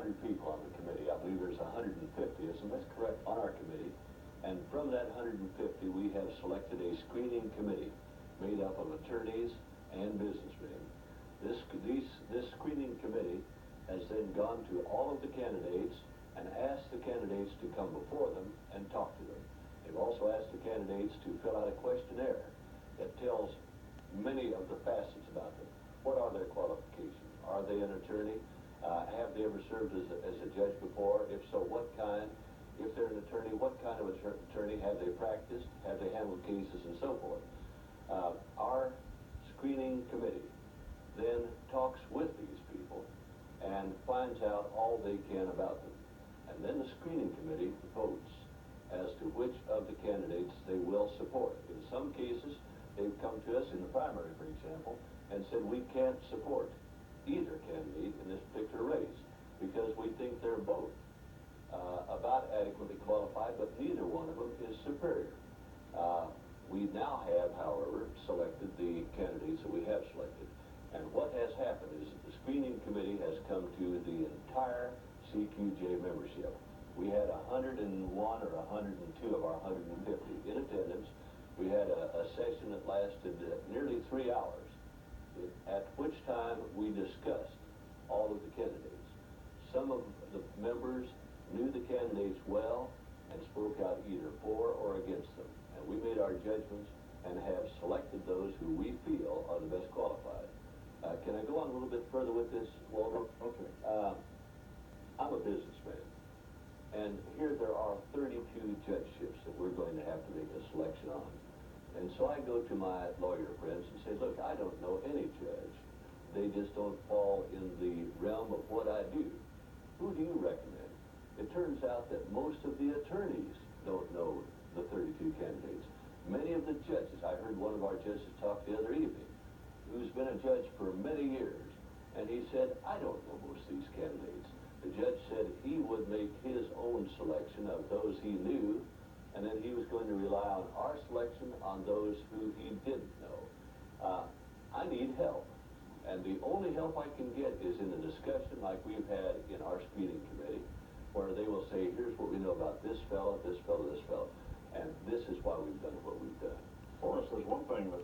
100 people on the committee. I believe there's 150, isn't that correct, on our committee? And from that 150, we have selected a screening committee made up of attorneys and businessmen. This screening committee has then gone to all of the candidates and asked the candidates to come before them and talk to them. They've also asked the candidates to fill out a questionnaire that tells many of the facets about them. What are their qualifications? Are they an attorney? Have they ever served as a judge before? If so, what kind? If they're an attorney, what kind of attorney? Have they practiced? Have they handled cases and so forth? Our screening committee then talks with these people and finds out all they can about them. And then the screening committee votes as to which of the candidates they will support. In some cases, they've come to us in the primary, for example, and said we can't support either candidate in this particular race because we think they're both about adequately qualified, but neither one of them is superior. We now have, however, selected the candidates that we have selected. And what has happened is that the screening committee has come to the entire CQJ membership. We had 101 or 102 of our 150 in attendance. We had a session that lasted nearly 3 hours, at which time we discussed all of the candidates. Some of the members knew the candidates well and spoke out either for or against them. And we made our judgments and have selected those who we feel are the best qualified. Can I go on a little bit further with this, Walter? Okay. I'm a businessman, and here there are 32 judgeships that we're going to have to make a selection on. And so I go to my lawyer friends and say, look, I don't know any judge. They just don't fall in the realm of what I do. Who do you recommend? It turns out that most of the attorneys don't know the 32 candidates. Many of the judges, I heard one of our judges talk the other evening, who's been a judge for many years, and he said, I don't know most of these candidates. The judge said he would make his own selection of those he knew, and then he was going to rely on our selection on those who he didn't know. I need help, and the only help I can get is in a discussion like we've had in our screening committee, where they will say, here's what we know about this fellow, this fellow, this fellow, and this is why we've done what we've done. Forrest, there's one thing that